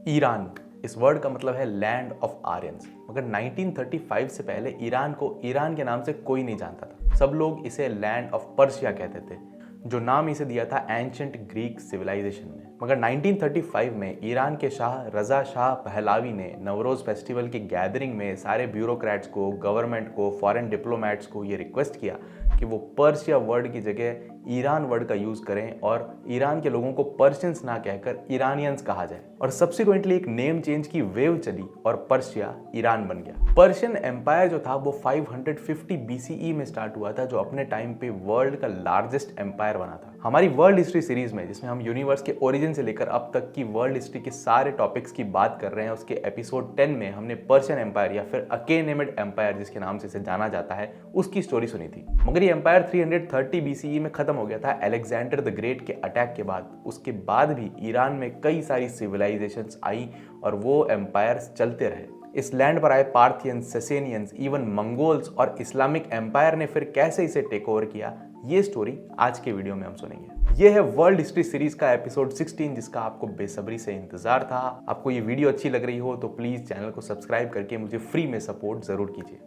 Iran, इस word का मतलब है लैंड ऑफ आर्यंस। मगर 1935 से पहले ईरान को ईरान के नाम से कोई नहीं जानता था। सब लोग इसे लैंड ऑफ पर्शिया कहते थे, जो नाम इसे दिया था एंशंट ग्रीक सिविलाइजेशन ने। मगर 1935 में ईरान के शाह रजा शाह पहलावी ने नवरोज फेस्टिवल की गैदरिंग में सारे ब्यूरोक्रेट्स को, गवर्नमेंट को, फॉरेन डिप्लोमेट्स को ये रिक्वेस्ट किया कि वो पर्शिया वर्ड की जगह ईरान वर्ड का यूज करें और ईरान के लोगों को पर्शियंस ना कहकर ईरानियंस कहा जाए। और सब्सिक्वेंटली एक नेम चेंज की वेव चली और पर्शिया ईरान बन गया। पर्शियन एम्पायर जो था वो 550 BCE में स्टार्ट हुआ था, जो अपने टाइम पे वर्ल्ड का लार्जेस्ट एम्पायर बना था। हमारी वर्ल्ड हिस्ट्री सीरीज में, जिसमें हम यूनिवर्स के ओरिजिन से लेकर अब तक की वर्ल्ड हिस्ट्री के सारे टॉपिक्स की बात कर रहे हैं, उसके एपिसोड 10 में हमने पर्शियन एम्पायर या फिर अकेनेमिड एम्पायर जिसके नाम से इसे जाना जाता है, उसकी स्टोरी सुनी थी। मगर ये एम्पायर 330 BCE में खत्म हो गया था अलेक्जेंडर द ग्रेट के अटैक के बाद। उसके बाद भी ईरान में कई सारी सिविलाइजेशंस आई और वो एम्पायर्स चलते रहे। इस लैंड पर आए पार्थियंस, सेसेनियंस, इवन मंगोल्स और इस्लामिक एम्पायर ने फिर कैसे इसे टेक ओवर किया, ये स्टोरी आज के वीडियो में हम सुनेंगे। ये है वर्ल्ड हिस्ट्री सीरीज का एपिसोड 16, जिसका आपको बेसब्री से इंतजार था। आपको ये वीडियो अच्छी लग रही हो तो प्लीज चैनल को सब्सक्राइब करके मुझे फ्री में सपोर्ट जरूर कीजिए।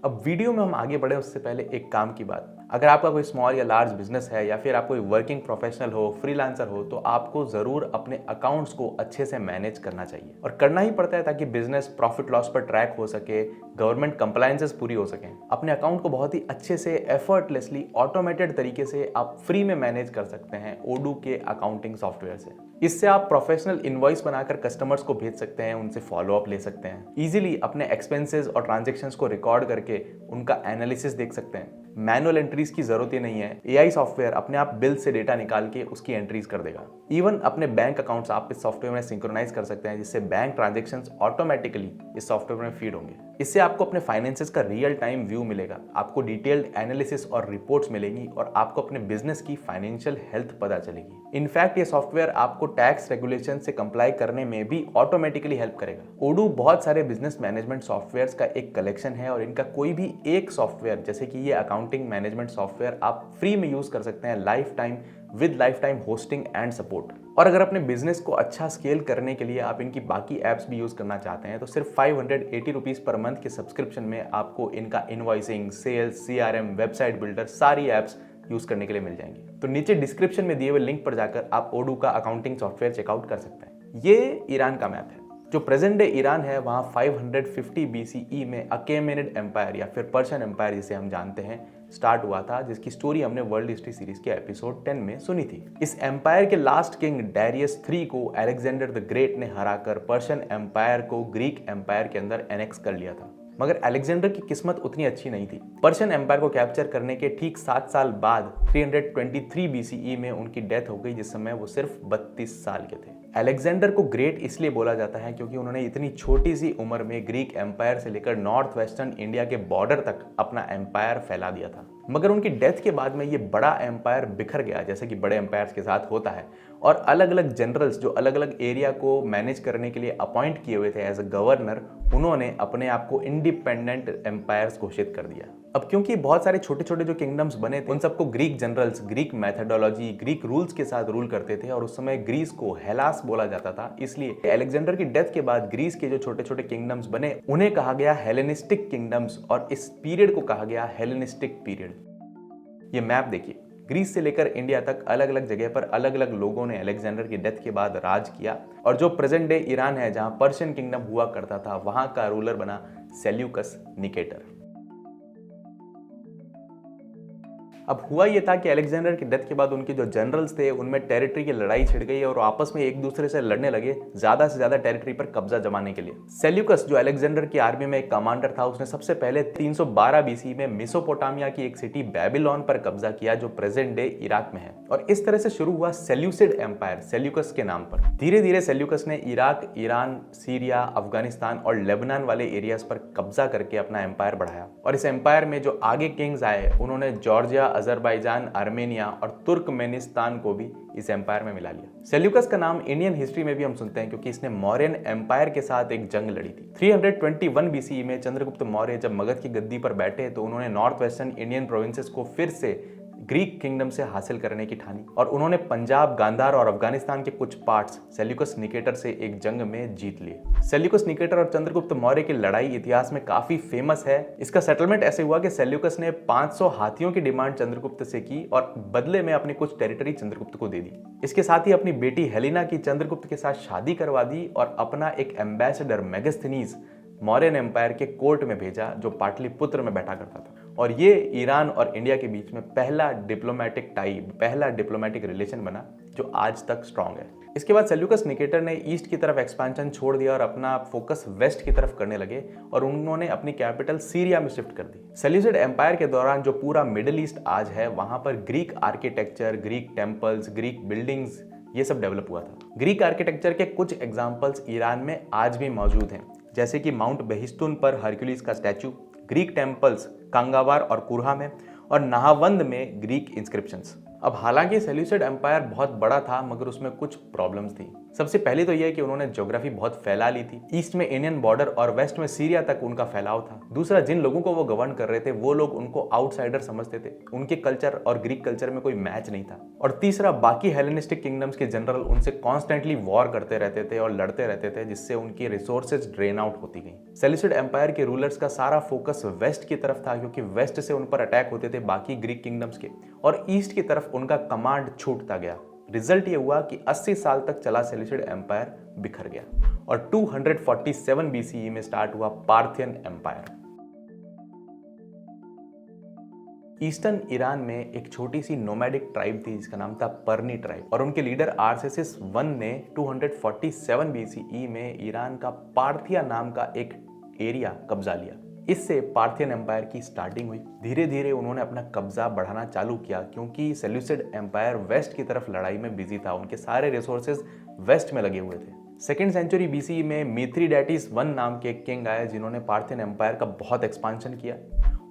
अब वीडियो में हम आगे बढ़े उससे पहले एक काम की बात। अगर आपका कोई स्मॉल या लार्ज बिजनेस है या फिर आप कोई वर्किंग प्रोफेशनल हो, फ्रीलांसर हो, तो आपको जरूर अपने अकाउंट्स को अच्छे से मैनेज करना चाहिए। और करना ही पड़ता है ताकि बिजनेस प्रॉफिट लॉस पर ट्रैक हो सके, गवर्नमेंट कंप्लायंसेस पूरी हो सके। अपने अकाउंट को बहुत ही अच्छे से, एफर्टलेसली, ऑटोमेटेड तरीके से आप फ्री में मैनेज कर सकते हैं ओडू के अकाउंटिंग सॉफ्टवेयर से। इससे आप प्रोफेशनल इनवॉइस बनाकर कस्टमर्स को भेज सकते हैं, उनसे फॉलो अप ले सकते हैं, इजीली अपने एक्सपेंसेस और ट्रांजैक्शंस को रिकॉर्ड करके उनका एनालिसिस देख सकते हैं। मैनुअल एंट्रीज की जरूरत ही नहीं है। एआई सॉफ्टवेयर अपने आप बिल से डेटा निकाल के उसकी एंट्रीज कर देगा। इवन अपने बैंक अकाउंट्स आप इस सॉफ्टवेयर में सिंक्रोनाइज कर सकते हैं, जिससे बैंक ट्रांजैक्शंस ऑटोमेटिकली इस सॉफ्टवेयर में फीड होंगे। इससे आपको अपने फाइनेंसेस का रियल टाइम व्यू मिलेगा, आपको डिटेल्ड एनालिसिस और रिपोर्ट्स मिलेंगी और आपको अपने बिजनेस की फाइनेंशियल हेल्थ पता चलेगी। इनफैक्ट ये सॉफ्टवेयर आपको टैक्स रेगुलेशन से कंप्लाई करने में भी ऑटोमेटिकली हेल्प करेगा। ओडू बहुत सारे बिजनेस मैनेजमेंट सॉफ्टवेयर्स का एक कलेक्शन है और इनका कोई भी एक सॉफ्टवेयर, जैसे कि ये अकाउंटिंग मैनेजमेंट सॉफ्टवेयर, आप फ्री में यूज कर सकते हैं life time with life time hosting and support. और अगर अपने बिजनेस को अच्छा स्केल करने के लिए आप इनकी बाकी एप्स भी यूज करना चाहते हैं तो सिर्फ 580 रुपीज पर मंथ के सब्सक्रिप्शन में आपको इनका invoicing, sales, CRM, website builder, सारी एप्स यूज करने के लिए मिल जाएंगी। तो नीचे डिस्क्रिप्शन में दिए हुए लिंक पर जाकर आप ओडू का अकाउंटिंग सॉफ्टवेयर चेकआउट कर सकते हैं। ये ईरान का मैप है। जो प्रेजेंट डे ईरान है वहां 550 BCE में अकेमेनिड एम्पायर या फिर पर्शियन एम्पायर जिसे हम जानते हैं स्टार्ट हुआ था, जिसकी स्टोरी हमने वर्ल्ड हिस्ट्री सीरीज के एपिसोड 10 में सुनी थी। इस एम्पायर के लास्ट किंग डैरियस 3 को अलेक्जेंडर द ग्रेट ने हराकर पर्शियन एम्पायर को ग्रीक एम्पायर के अंदर एनेक्स कर लिया था। मगर अलेक्जेंडर की किस्मत उतनी अच्छी नहीं थी। पर्शियन एम्पायर को कैप्चर करने के ठीक 7 साल बाद 323 BCE में उनकी डेथ हो गई, जिस समय वो सिर्फ 32 साल के थे। अलेक्जेंडर को ग्रेट इसलिए बोला जाता है क्योंकि उन्होंने इतनी छोटी सी उम्र में ग्रीक एम्पायर से लेकर नॉर्थ वेस्टर्न इंडिया के बॉर्डर तक अपना एम्पायर फैला दिया था। मगर उनकी डेथ के बाद में ये बड़ा एम्पायर बिखर गया, जैसे कि बड़े एम्पायर्स के साथ होता है, और अलग अलग जनरल्स जो अलग अलग एरिया को मैनेज करने के लिए अपॉइंट किए हुए थे एज अ गवर्नर, उन्होंने अपने आप को इंडिपेंडेंट एम्पायर्स घोषित कर दिया। अब क्योंकि बहुत सारे छोटे छोटे जो किंगडम्स बने थे, उन सबको Greek generals, Greek methodology, Greek rules के साथ रूल करते थे और उस समय ग्रीस को हेलास बोला जाता था। इसलिए अलेक्जेंडर की डेथ के बाद ग्रीस के जो छोटे छोटे किंगडम्स बने उन्हें कहा गया हेलेनिस्टिक किंगडम्स और इस पीरियड को कहा गया हेलेनिस्टिक पीरियड। ये मैप देखिए, ग्रीस से लेकर इंडिया तक अलग अलग जगह पर अलग अलग लोगों ने अलेक्जेंडर की डेथ के बाद राज किया और जो प्रेजेंट डे ईरान है, जहां पर्शियन किंगडम हुआ करता था, वहां का रूलर बना सेल्यूकस निकेटर। अब हुआ ये था कि अलेक्जेंडर की डेथ के बाद उनके जो जनरल्स थे उनमें टेरिटरी की लड़ाई छिड़ गई और आपस में एक दूसरे से लड़ने लगे ज्यादा से ज्यादा टेरिटरी पर कब्जा जमाने के लिए। सेल्यूकस जो अलेक्जेंडर की आर्मी में एक कमांडर था, उसने सबसे पहले 312 BC में मेसोपोटामिया की एक सिटी बेबीलोन पर कब्जा किया जो प्रेजेंट डे इराक में है। और इस तरह से शुरू हुआ सेल्यूसिड एम्पायर सेल्यूकस के नाम पर। धीरे धीरे सेल्यूकस ने इराक, ईरान, सीरिया, अफगानिस्तान और लेबनान वाले एरियाज पर कब्जा करके अपना एम्पायर बढ़ाया। और इस एम्पायर में जो आगे किंग्स आए उन्होंने जॉर्जिया, अजरबैजान, आर्मेनिया और तुर्कमेनिस्तान को भी इस एम्पायर में मिला लिया। सेल्यूकस का नाम इंडियन हिस्ट्री में भी हम सुनते हैं क्योंकि इसने मौर्यन एम्पायर के साथ एक जंग लड़ी थी। 321 BCE में चंद्रगुप्त मौर्य जब मगध की गद्दी पर बैठे तो उन्होंने नॉर्थ वेस्टर्न इंडियन प्रोविंसेस को फिर से ग्रीक किंगडम से हासिल करने की ठानी और उन्होंने पंजाब, गांधार और अफगानिस्तान के कुछ पार्ट्स सेल्यूकस निकेटर से एक जंग में जीत लिए। सेल्यूकस निकेटर और चंद्रगुप्त मौर्य की लड़ाई इतिहास में काफी फेमस है। इसका सेटलमेंट ऐसे हुआ कि सेल्यूकस ने 500 हाथियों की डिमांड चंद्रगुप्त से की और बदले में अपनी कुछ टेरिटरी चंद्रगुप्त को दे दी। इसके साथ ही अपनी बेटी हेलेना की चंद्रगुप्त के साथ शादी करवा दी और अपना एक एम्बेसडर मेगास्थनीज मौर्यन एम्पायर के कोर्ट में भेजा, जो पाटलिपुत्र में बैठा करता था। और ये ईरान और इंडिया के बीच में पहला डिप्लोमेटिक रिलेशन बना जो आज तक स्ट्रांग है। इसके बाद सेल्यूकस निकेटर ने ईस्ट की तरफ एक्सपेंशन छोड़ दिया और अपना फोकस वेस्ट की तरफ करने लगे और उन्होंने अपनी कैपिटल सीरिया में शिफ्ट कर दी। सेल्यूसिड एम्पायर के दौरान जो पूरा मिडिल ईस्ट आज है, वहां पर Greek architecture, Greek temples, Greek buildings, ये सब डेवलप हुआ था। ग्रीक आर्किटेक्चर के कुछ एग्जाम्पल्स ईरान में आज भी मौजूद हैं, जैसे कि माउंट बेहिस्तुन पर हरक्यूलिस का स्टैचू, ग्रीक टेम्पल्स कांगावार और कुरहा में, और नाहवंद में ग्रीक इंस्क्रिप्शंस। अब हालांकि सेल्यूसिड एम्पायर बहुत बड़ा था, मगर उसमें कुछ प्रॉब्लम्स थी। सबसे पहले तो यह कि उन्होंने ज्योग्राफी बहुत फैला ली थी। ईस्ट में इंडियन बॉर्डर और वेस्ट में सीरिया तक उनका फैलाव था। दूसरा, जिन लोगों को वो गवर्न कर रहे थे वो लोग उनको आउटसाइडर समझते थे, उनके कल्चर और ग्रीक कल्चर में कोई मैच नहीं था। और तीसरा, बाकी हेलेनिस्टिक किंगडम्स के जनरल उनसे कॉन्स्टेंटली वॉर करते रहते थे और लड़ते रहते थे, जिससे उनकी रिसोर्सेज ड्रेन आउट होती गई। सेल्यूसिड एम्पायर के रूलर्स का सारा फोकस वेस्ट की तरफ था, क्योंकि वेस्ट से उन पर अटैक होते थे बाकी ग्रीक किंगडम्स के, और ईस्ट की तरफ उनका कमांड छूटता गया। रिजल्ट ये हुआ कि 80 साल तक चला सेल्यूसिड एम्पायर बिखर गया और 247 बीसीई में स्टार्ट हुआ पार्थियन एम्पायर। ईस्टर्न ईरान में एक छोटी सी नोमैडिक ट्राइब थी जिसका नाम था पर्नी ट्राइब, और उनके लीडर आर्सेसिस I ने 247 बीसीई में ईरान का पार्थिया नाम का एक एरिया कब्जा लिया। इससे पार्थियन एम्पायर की स्टार्टिंग हुई। धीरे धीरे उन्होंने अपना कब्जा बढ़ाना चालू किया, क्योंकि सेल्यूसिड एम्पायर वेस्ट की तरफ लड़ाई में बिजी था। उनके सारे रिसोर्सेज वेस्ट में लगे हुए थे। 2nd सेंचुरी बीसी में मिथ्रीडेटिस I नाम के किंग आए, जिन्होंने पार्थियन एम्पायर का बहुत एक्सपांशन किया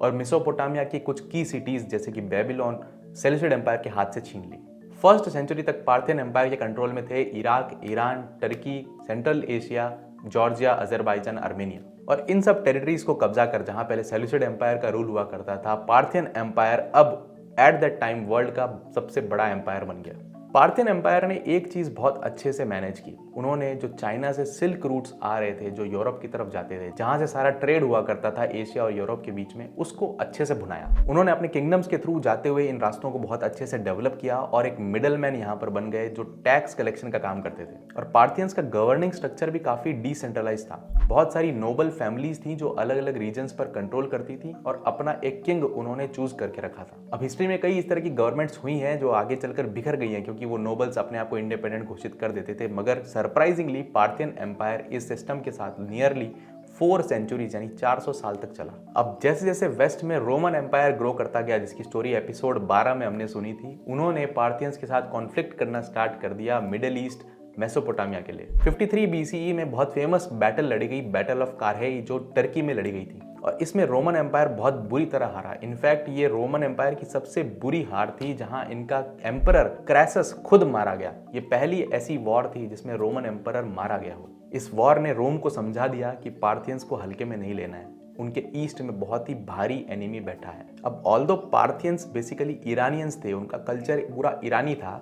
और मेसोपोटामिया की कुछ की सिटीज जैसे कि बेबीलोन सेल्यूसिड एम्पायर के हाथ से छीन ली। 1st सेंचुरी तक पार्थियन एम्पायर के कंट्रोल में थे Iraq, Iran, Turkey, central Asia, Georgia, Azerbaijan, Armenia, और इन सब टेरिटरीज को कब्जा कर जहां पहले सेल्यूसिड एम्पायर का रूल हुआ करता था, पार्थियन एम्पायर अब एट दैट टाइम वर्ल्ड का सबसे बड़ा एम्पायर बन गया। पार्थियन एम्पायर ने एक चीज बहुत अच्छे से मैनेज की। उन्होंने जो चाइना से सिल्क रूट्स आ रहे थे, जो यूरोप की तरफ जाते थे, जहां से सारा ट्रेड हुआ करता था एशिया और यूरोप के बीच में, उसको अच्छे से भुनाया। उन्होंने अपने किंगडम्स के थ्रू जाते हुए इन रास्तों को बहुत अच्छे से डेवलप किया और एक मिडल मैन यहाँ पर बन गए जो टैक्स कलेक्शन का काम करते थे। और पार्थियंस का गवर्निंग स्ट्रक्चर भी काफी डिसेंट्रलाइज था। बहुत सारी नोबल फैमिलीज थी जो अलग अलग रीजन्स पर कंट्रोल करती थी और अपना एक किंग उन्होंने चूज करके रखा था। अब हिस्ट्री में कई इस तरह की गवर्नमेंट्स हुई हैं जो आगे चलकर बिखर गई हैं, क्योंकि वो नोबल्स अपने आप को इंडिपेंडेंट घोषित कर देते थे। मगर सरप्राइजिंगली पार्थियन एम्पायर इस सिस्टम के साथ नियरली 4 सेंचुरीज यानी 400 साल तक चला। अब जैसे जैसे वेस्ट में रोमन एम्पायर ग्रो करता गया, जिसकी स्टोरी एपिसोड 12 में हमने सुनी थी, उन्होंने पार्थियंस के साथ कॉन्फ्लिक्ट करना स्टार्ट कर दिया मिडिल ईस्ट मेसोपोटामिया के लिए। 53 बीसीई में बहुत फेमस बैटल लड़ी गई, बैटल ऑफ कारहेई, जो टर्की में लड़ी गई थी, और इसमें रोमन एम्पायर बहुत बुरी तरह हारा। इनफैक्ट ये रोमन एम्पायर की सबसे बुरी हार थी, जहां इनका एम्परर क्रैसस खुद मारा गया। ये पहली ऐसी वॉर थी जिसमें रोमन एम्परर मारा गया हो। इस वॉर ने रोम को समझा दिया कि पार्थियंस को हल्के में नहीं लेना है, उनके ईस्ट में बहुत ही भारी एनिमी बैठा है। अब ऑल्दो पार्थियंस बेसिकली ईरानियंस थे, उनका कल्चर पूरा ईरानी था,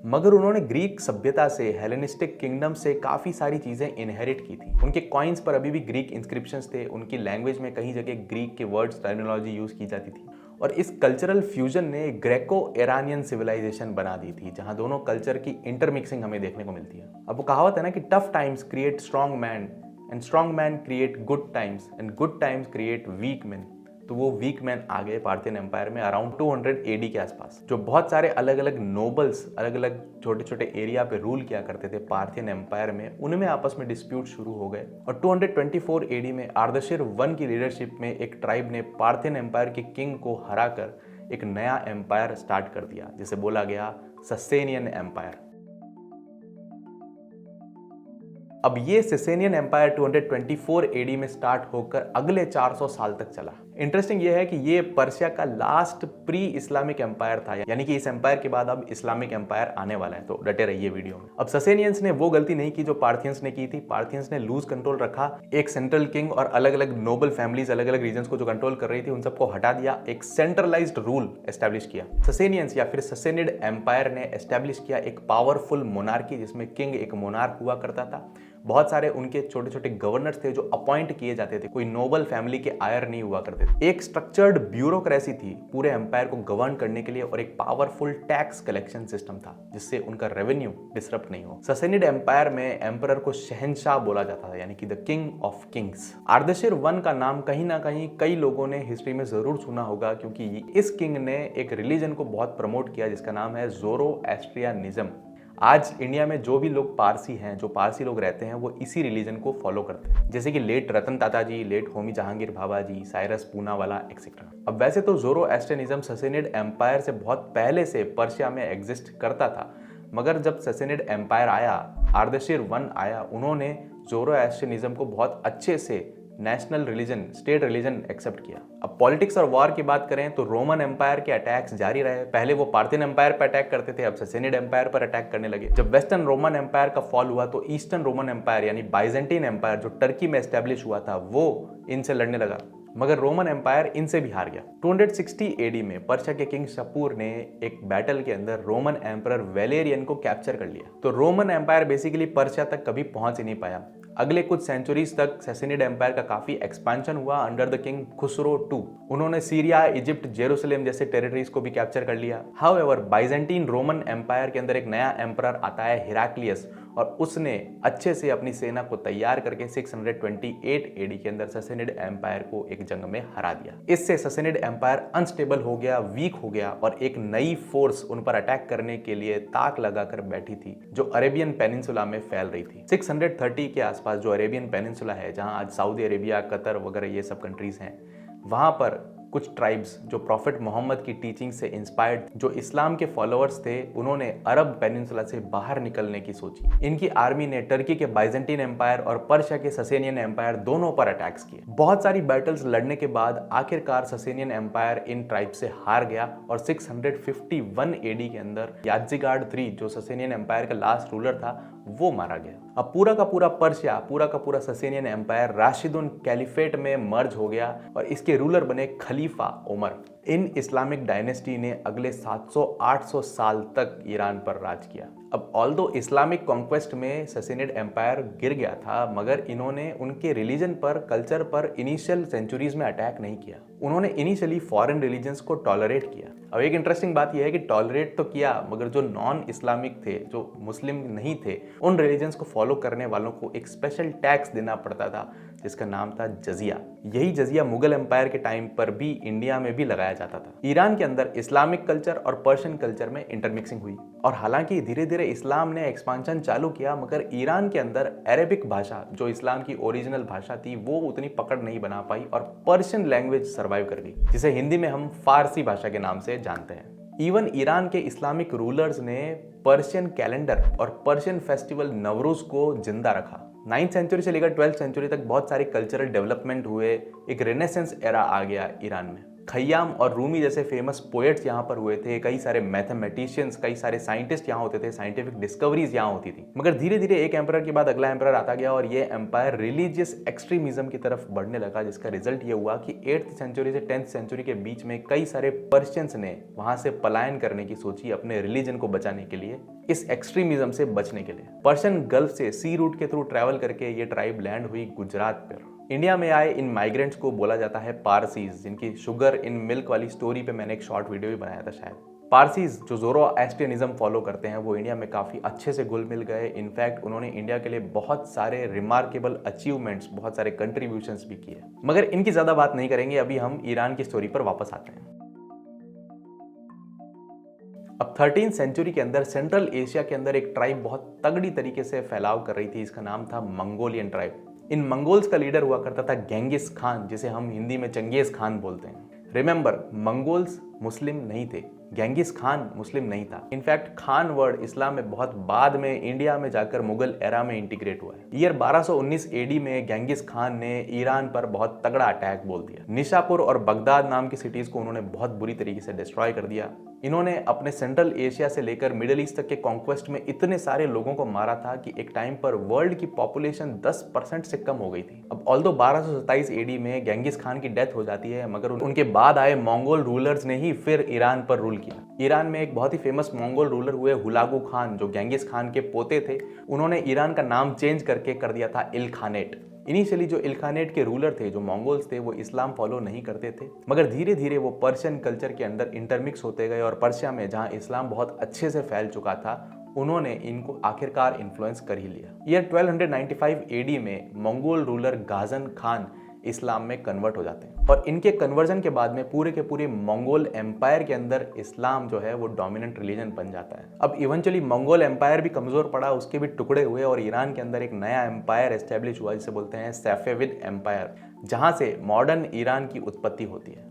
मगर उन्होंने ग्रीक सभ्यता से, हेलेनिस्टिक किंगडम से काफी सारी चीजें इनहेरिट की थी। उनके कॉइन्स पर अभी भी ग्रीक इंस्क्रिप्शंस थे, उनकी लैंग्वेज में कहीं जगह ग्रीक के वर्ड्स, टर्मिनोलॉजी यूज की जाती थी, और इस कल्चरल फ्यूजन ने ग्रेको ईरानियन सिविलाइजेशन बना दी थी, जहां दोनों कल्चर की इंटरमिक्सिंग हमें देखने को मिलती है। अब वो कहावत है ना कि tough times create strong man and strong man create good times and good times create weak man. तो वो वीक मैन आ गए पार्थियन एम्पायर में अराउंड 200 AD के आसपास। जो बहुत सारे अलग अलग नोबल्स अलग अलग छोटे छोटे एरिया पे रूल किया करते थे पार्थियन एम्पायर में, उनमें आपस में डिस्प्यूट शुरू हो गए, और 224 AD में आर्दशिर I की लीडरशिप में एक ट्राइब ने पार्थियन एम्पायर के किंग को हराकर एक नया एम्पायर स्टार्ट कर दिया, जिसे बोला गया ससेनियन एम्पायर। अब ये ससेनियन एम्पायर 224 AD में स्टार्ट होकर अगले 400 साल तक चला। इंटरेस्टिंग ये है कि ये पर्शिया का लास्ट प्री इस्लामिक एम्पायर था, यानी कि इस एम्पायर के बाद अब इस्लामिक एम्पायर आने वाला है, तो डटे रहिए वीडियो में। अब ससेनियंस ने वो गलती नहीं की जो पार्थियंस ने की थी। पार्थियंस ने लूज कंट्रोल रखा, एक सेंट्रल किंग और अलग अलग नोबल फैमिलीज अलग अलग रीजन्स को जो कंट्रोल कर रही थी उन सबको हटा दिया, एक सेंट्रलाइज्ड रूल एस्टैब्लिश किया। ससेनियंस या फिर ससेनिड एम्पायर ने एस्टैब्लिश किया एक पावरफुल मोनार्की जिसमें किंग एक मोनार्क हुआ करता था। बहुत सारे उनके छोटे छोटे गवर्नर्स थे जो अपॉइंट किए जाते थे, कोई नोबल फैमिली के आयर नहीं हुआ करते थे। एक स्ट्रक्चर्ड ब्यूरोक्रेसी थी पूरे एम्पायर को गवर्न करने के लिए और एक पावरफुल टैक्स कलेक्शन सिस्टम था जिससे उनका रेवेन्यू डिसरप्ट नहीं हो। ससेनिड एम्पायर में एम्परर को शहंशाह बोला जाता था, यानी कि the king of Kings. Ardeshir one का नाम कहीं ना कहीं कई लोगों ने हिस्ट्री में जरूर सुना होगा क्योंकि इस किंग ने एक रिलीजन को बहुत प्रमोट किया जिसका नाम है ज़ोरोएस्ट्रियनिज्म। आज इंडिया में जो भी लोग पारसी हैं, जो पारसी लोग रहते हैं, वो इसी रिलीजन को फॉलो करते हैं, जैसे कि लेट रतन टाटा जी, लेट होमी जहांगीर भाभा जी, साइरस पूनावाला एक्सेट्रा। अब वैसे तो ज़ोरोएस्ट्रियनिज्म ससेनिड एम्पायर से बहुत पहले से पर्शिया में एग्जिस्ट करता था, मगर जब ससेनिड एम्पायर आया, आर्देशिर वन आया, उन्होंने ज़ोरोएस्ट्रियनिज्म को बहुत अच्छे से national religion, state religion accept किया। अब पॉलिटिक्स और वॉर की बात करें तो रोमन एम्पायर के अटैक्स जारी रहे। पहले वो पार्थियन एम्पायर पर अटैक करते थे, अब ससेनिड एम्पायर पर अटैक करने लगे। जब वेस्टर्न रोमन एम्पायर का फॉल हुआ तो ईस्टर्न रोमन एम्पायर यानी बाइजेंटीन एम्पायर जो टर्की में एस्टेब्लिश हुआ था वो इनसे लड़ने लगा, मगर रोमन एम्पायर इनसे भी हार गया। 260 एडी में पर्शिया के किंग शपूर ने एक बैटल के अंदर रोमन एम्परर वैलेरियन को कैप्चर कर लिया। तो रोमन एम्पायर बेसिकली पर्शिया तक कभी पहुंच ही नहीं पाया। अगले कुछ सेंचुरीज तक ससेनिड एम्पायर का काफी एक्सपेंशन हुआ under the king Khusro II। उन्होंने सीरिया, इजिप्ट, जेरूसलेम जैसे टेरिटरीज को भी कैप्चर कर लिया। हाउएवर बाइजेंटीन रोमन एम्पायर के अंदर एक नया एम्परर आता है हिराक्लियस, और उसने अच्छे से अपनी सेना को तैयार करके 628 एडी के अंदर ससेनिड एम्पायर को एक जंग में हरा दिया। इससे ससेनिड एम्पायर अनस्टेबल हो गया, वीक हो गया और एक नई फोर्स उन पर अटैक करने के लिए ताक लगाकर बैठी थी जो अरेबियन पेनिनसुला में फैल रही थी। 630 के आसपास जो अरेबियन पेनिनसुला है, जहां आज सऊदी अरेबिया, कतर वगैरह ये सब कंट्रीज हैं, वहां पर कुछ ट्राइब्स जो प्रॉफिट मोहम्मद की टीचिंग से इंस्पायर्ड, जो इस्लाम के फॉलोअर्स थे, उन्होंने अरब पेनिनसुला से बाहर निकलने की सोची। इनकी आर्मी ने टर्की के बाइजेंटीन एम्पायर और पर्शिया के ससेनियन एम्पायर दोनों पर अटैक्स किए। बहुत सारी बैटल्स लड़ने के बाद आखिरकार ससेनियन एम्पायर इन ट्राइब से हार गया और 651 एडी के अंदर याज़िगार्ड III जो ससेनियन एम्पायर का लास्ट रूलर था वो मारा गया। अब पूरा का पूरा पर्शिया, पूरा का पूरा ससेनियन एम्पायर राशिदुन कैलिफेट में मर्ज हो गया और इसके रूलर बने खलीफा उमर। इन इस्लामिक डायनेस्टी ने अगले 700-800 साल तक ईरान पर राज किया। अब ऑल्दो इस्लामिक कॉन्क्वेस्ट में ससेनिड एम्पायर गिर गया था, मगर इन्होंने उनके रिलीजन पर, कल्चर पर इनिशियल सेंचुरीज में अटैक नहीं किया। उन्होंने इनिशियली फॉरेन रिलीजन्स को टॉलरेट किया। अब एक इंटरेस्टिंग बात यह है कि टॉलरेट तो किया, मगर जो नॉन इस्लामिक थे, जो मुस्लिम नहीं थे, उन रिलीजन्स को फॉलो करने वालों को एक स्पेशल टैक्स देना पड़ता था जिसका नाम था जजिया। यही जजिया मुगल एम्पायर के टाइम पर भी इंडिया में भी लगाया जाता था। ईरान के अंदर इस्लामिक कल्चर और पर्शियन कल्चर में इंटरमिक्सिंग हुई और हालांकि धीरे धीरे इस्लाम ने एक्सपांशन चालू किया, मगर ईरान के अंदर अरेबिक भाषा जो इस्लाम की ओरिजिनल भाषा थी वो उतनी पकड़ नहीं बना पाई और पर्शियन लैंग्वेज सर्वाइव कर गई, जिसे हिंदी में हम फारसी भाषा के नाम से जानते हैं। इवन ईरान के इस्लामिक रूलर्स ने पर्शियन कैलेंडर और पर्शियन फेस्टिवल नवरूज को जिंदा रखा। 9th सेंचुरी से लेकर 12th सेंचुरी तक बहुत सारे कल्चरल डेवलपमेंट हुए, एक रेनेसेंस एरा आ गया ईरान में। खय्याम और रूमी जैसे फेमस पोएट्स यहाँ पर हुए थे, कई सारे मैथमेटिशियंस, कई सारे साइंटिस्ट यहाँ होते थे, साइंटिफिक डिस्कवरीज यहाँ होती थी। मगर धीरे धीरे एक एम्परर के बाद अगला एम्परर आता गया और ये एम्पायर रिलीजियस एक्सट्रीमिज्म की तरफ बढ़ने लगा, जिसका रिजल्ट ये हुआ कि 8th सेंचुरी से 10th सेंचुरी के बीच में कई सारे पर्शियंस ने वहां से पलायन करने की सोची अपने रिलीजन को बचाने के लिए, इस एक्सट्रीमिज्म से बचने के लिए। पर्शियन गल्फ से सी रूट के थ्रू ट्रैवल करके ये ट्राइब लैंड हुई गुजरात पर। इंडिया में आए इन माइग्रेंट्स को बोला जाता है पारसीज, जिनकी शुगर इन मिल्क वाली स्टोरी पे मैंने एक शॉर्ट वीडियो भी बनाया था शायद। पारसीज जो ज़ोरोएस्ट्रियनिज्म फॉलो करते हैं वो इंडिया में काफ़ी अच्छे से घुल मिल गए। इनफैक्ट उन्होंने इंडिया के लिए बहुत सारे रिमार्केबल अचीवमेंट्स, बहुत सारे कंट्रीब्यूशंस भी किए, मगर इनकी ज़्यादा बात नहीं करेंगे। अभी हम ईरान की स्टोरी पर वापस आते हैं। अब 13th सेंचुरी के अंदर सेंट्रल एशिया के अंदर एक ट्राइब बहुत तगड़ी तरीके से फैलाव कर रही थी, इसका नाम था मंगोलियन ट्राइब। इन मंगोल्स का लीडर हुआ करता था गेंगिस खान, जिसे हम हिंदी में चंगेज खान बोलते हैं। रिमेंबर, मंगोल्स मुस्लिम नहीं थे, गेंगिस खान मुस्लिम नहीं था। इनफैक्ट खान वर्ड इस्लाम में बहुत बाद में इंडिया में जाकर मुगल एरा में इंटीग्रेट हुआ है। ईयर 1219 एडी में गेंगिस खान ने ईरान पर बहुत तगड़ा अटैक बोल दिया। निशापुर और बगदाद नाम की सिटीज को उन्होंने बहुत बुरी तरीके से डिस्ट्रॉय कर दिया। इन्होंने अपने सेंट्रल एशिया से लेकर मिडिल ईस्ट तक के कॉन्क्वेस्ट में इतने सारे लोगों को मारा था कि एक टाइम पर वर्ल्ड की पॉपुलेशन 10% से कम हो गई थी। अब ऑल्दो 1227 एडी में गेंगिस खान की डेथ हो जाती है, मगर उनके बाद आए मंगोल रूलर्स ने ही फिर ईरान पर रूल किया। ईरान में एक बहुत ही फेमस मंगोल रूलर हुए हुलागू खान, जो गेंगिस खान के पोते थे। उन्होंने ईरान का नाम चेंज करके कर दिया था इल्खानेट। इनिशियली जो इल्खानेट के रूलर थे, जो मंगोल्स थे, वो इस्लाम फॉलो नहीं करते थे, मगर धीरे धीरे वो पर्शियन कल्चर के अंदर इंटरमिक्स होते गए और पर्शिया में जहां इस्लाम बहुत अच्छे से फैल चुका था, उन्होंने इनको आखिरकार इन्फ्लुएंस कर ही लिया। ईयर 1295 एडी में मंगोल रूलर गाजन खान इस्लाम में कन्वर्ट हो जाते हैं और इनके कन्वर्जन के बाद में पूरे के पूरे मंगोल एम्पायर के अंदर इस्लाम जो है वो डोमिनेंट रिलीजन बन जाता है। अब इवेंचुअली मंगोल एम्पायर भी कमजोर पड़ा, उसके भी टुकड़े हुए और ईरान के अंदर एक नया एम्पायर एस्टेब्लिश हुआ जिसे बोलते हैं सैफेविड एम्पायर, जहां से मॉडर्न ईरान की उत्पत्ति होती है।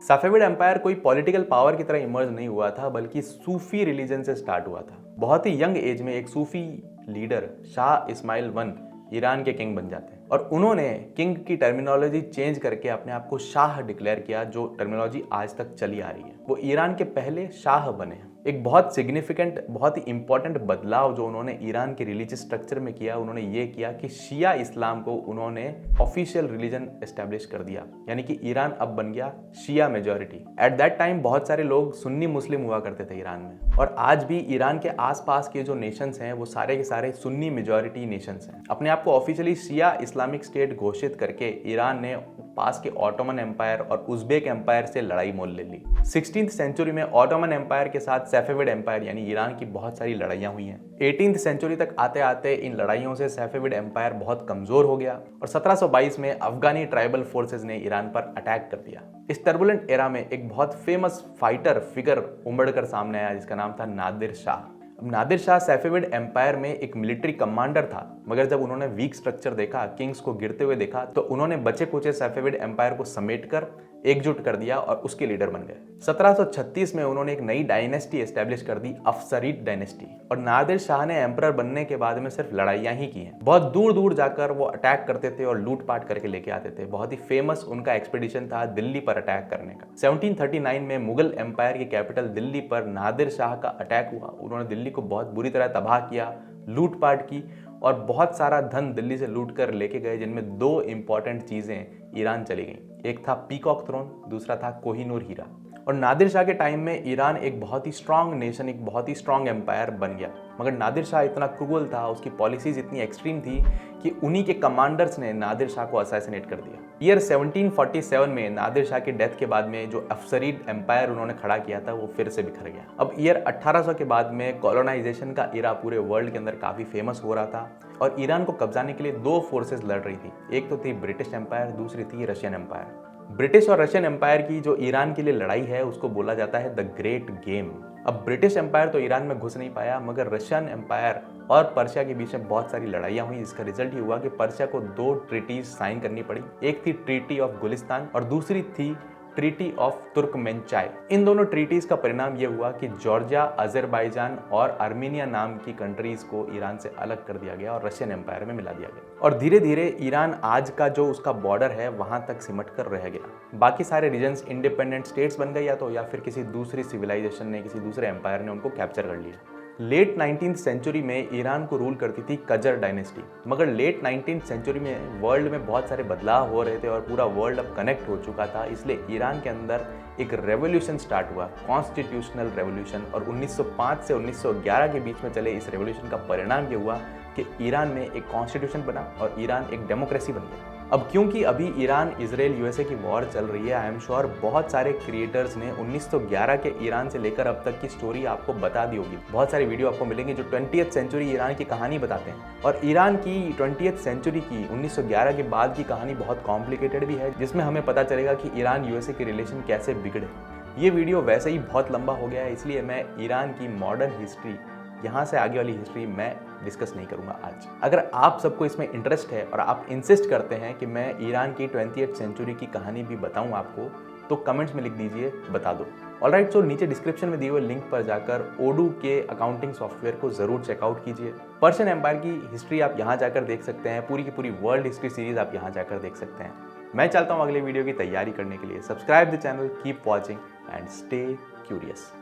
सफेविड एम्पायर कोई पॉलिटिकल पावर की तरह इमर्ज नहीं हुआ था, बल्कि सूफी रिलीजन से स्टार्ट हुआ था। बहुत ही यंग एज में एक सूफी leader Shah Ismail one Iran के किंग बन जाते हैं और उन्होंने किंग की टर्मिनोलॉजी चेंज करके अपने आप को शाह डिक्लेयर किया, जो टर्मिनोलॉजी आज तक चली आ रही है। वो ईरान के पहले शाह बने। एक बहुत सिग्निफिकेंट, बहुत ही इंपॉर्टेंट बदलाव जो उन्होंने ईरान के रिलीजियस स्ट्रक्चर में किया, उन्होंने ये किया कि शिया इस्लाम को उन्होंने ऑफिशियल रिलीजन एस्टेब्लिश कर दिया, यानी कि ईरान अब बन गया शिया मेजॉरिटी। एट दैट टाइम बहुत सारे लोग सुन्नी मुस्लिम हुआ करते थे ईरान में, और आज भी ईरान के आसपास के जो नेशंस हैं वो सारे के सारे सुन्नी मेजॉरिटी नेशंस हैं। अपने आप को ऑफिशियली शिया इस्लामिक स्टेट घोषित करके ईरान ने पास के ऑटोमन एम्पायर और उज्बेक एम्पायर से लड़ाई मोल ले ली। 16th सेंचुरी में ऑटोमन एम्पायर के साथ सैफेविड एम्पायर यानी ईरान की बहुत सारी लड़ाइयां हुई हैं। 18th सेंचुरी तक आते आते इन लड़ाइयों से सैफेविड एम्पायर बहुत कमजोर हो गया और 1722 में अफगानी ट्राइबल फोर्सेस ने ईरान पर अटैक कर दिया। इस टर्बुलेंट एरा में एक बहुत फेमस फाइटर फिगर उमड़ कर सामने आया जिसका नाम था नादिर शाह। अब नादिर शाह सैफेविड एम्पायर में एक मिलिट्री कमांडर था, मगर जब उन्होंने वीक स्ट्रक्चर देखा, किंग्स को गिरते हुए देखा, तो उन्होंने बचे कुचे सैफेविड एम्पायर को समेटकर एकजुट कर दिया और उसके लीडर बन गए। 1736 में उन्होंने एक नई डायनेस्टी एस्टेब्लिश कर दी, अफसरीद डायनेस्टी, और नादिर शाह ने एम्परर बनने के बाद में सिर्फ लड़ाइयां ही की हैं। बहुत दूर दूर जाकर वो अटैक करते थे और लूटपाट करके लेके आते थे। बहुत ही फेमस उनका एक्सपेडिशन था दिल्ली पर अटैक करने का। 1739 में मुगल एम्पायर की कैपिटल दिल्ली पर नादिर शाह का अटैक हुआ। उन्होंने दिल्ली को बहुत बुरी तरह तबाह किया, लूटपाट की और बहुत सारा धन दिल्ली से लूट कर लेके गए, जिनमें दो इंपॉर्टेंट चीजें ईरान चली गई। एक था पीकॉक थ्रोन, दूसरा था कोहिनूर हीरा। और नादिर शाह के टाइम में ईरान एक बहुत ही स्ट्रांग नेशन, एक बहुत ही स्ट्रांग एम्पायर बन गया, मगर नादिर शाह इतना क्रूअल था, उसकी पॉलिसीज इतनी एक्सट्रीम थी कि उन्हीं के कमांडर्स ने नादिर शाह को असैसिनेट कर दिया। ईयर 1747 में नादिर शाह की डेथ के बाद में जो अफसरीद एम्पायर उन्होंने खड़ा किया था वो फिर से बिखर गया। अब ईयर 1800 के बाद में कॉलोनाइजेशन का इरा पूरे वर्ल्ड के अंदर काफी फेमस हो रहा था और ईरान को कब्जाने के लिए दो फोर्सेस लड़ रही थी। एक तो थी ब्रिटिश एम्पायर, दूसरी थी रशियन एम्पायर। ब्रिटिश और रशियन एम्पायर की जो ईरान के लिए लड़ाई है उसको बोला जाता है द ग्रेट गेम। अब ब्रिटिश एम्पायर तो ईरान में घुस नहीं पाया, मगर रशियन एम्पायर और पर्शिया के बीच में बहुत सारी लड़ाइयां हुई, जिसका रिजल्ट ही हुआ कि पर्शिया को दो ट्रीटीज साइन करनी पड़ी। एक थी ट्रीटी ऑफ गुलिस्तान और दूसरी थी ट्रीटी ऑफ तुर्कमेनचाई। इन दोनों ट्रीटीज का परिणाम यह हुआ कि जॉर्जिया, अजरबैजान और आर्मेनिया नाम की कंट्रीज को ईरान से अलग कर दिया गया और रशियन एम्पायर में मिला दिया गया। और धीरे धीरे ईरान आज का जो उसका बॉर्डर है वहां तक सिमट कर रह गया। बाकी सारे रीजन्स इंडिपेंडेंट स्टेट्स बन गए या फिर किसी दूसरी सिविलाइजेशन ने, किसी दूसरे एम्पायर ने उनको कैप्चर कर लिया। लेट 19th सेंचुरी में ईरान को रूल करती थी कजर डायनेस्टी, मगर लेट 19th सेंचुरी में वर्ल्ड में बहुत सारे बदलाव हो रहे थे और पूरा वर्ल्ड अब कनेक्ट हो चुका था, इसलिए ईरान के अंदर एक रेवोल्यूशन स्टार्ट हुआ, कॉन्स्टिट्यूशनल रेवोल्यूशन। और 1905 से 1911 के बीच में चले इस रेवोल्यूशन का परिणाम ये हुआ कि ईरान में एक कॉन्स्टिट्यूशन बना और ईरान एक डेमोक्रेसी बन गया। अब क्योंकि अभी ईरान इजराइल यूएसए की वॉर चल रही है, आई एम श्योर बहुत सारे क्रिएटर्स ने 1911 के ईरान से लेकर अब तक की स्टोरी आपको बता दी होगी। बहुत सारी वीडियो आपको मिलेंगे जो 20th सेंचुरी ईरान की कहानी बताते हैं, और ईरान की 20th सेंचुरी की 1911 के बाद की कहानी बहुत कॉम्प्लिकेटेड भी है, जिसमें हमें पता चलेगा कि ईरान यूएसए के रिलेशन कैसे बिगड़े। ये वीडियो वैसे ही बहुत लंबा हो गया है, इसलिए मैं ईरान की मॉडर्न हिस्ट्री, यहाँ से आगे वाली हिस्ट्री मैं डिस्कस नहीं करूंगा आज। अगर आप सबको इसमें इंटरेस्ट है और आप इंसिस्ट करते हैं कि मैं ईरान की 20th सेंचुरी की कहानी भी बताऊं आपको, तो कमेंट्स में लिख दीजिए, बता दो। ऑलराइट, सो नीचे डिस्क्रिप्शन में दिए हुए लिंक पर जाकर ओडू के अकाउंटिंग सॉफ्टवेयर को जरूर चेकआउट कीजिए। पर्शियन एम्पायर की हिस्ट्री आप यहाँ जाकर देख सकते हैं, पूरी की पूरी वर्ल्ड हिस्ट्री सीरीज आप यहाँ जाकर देख सकते हैं। मैं चलता हूँ अगले वीडियो की तैयारी करने के लिए। Subscribe the channel, keep watching and stay curious.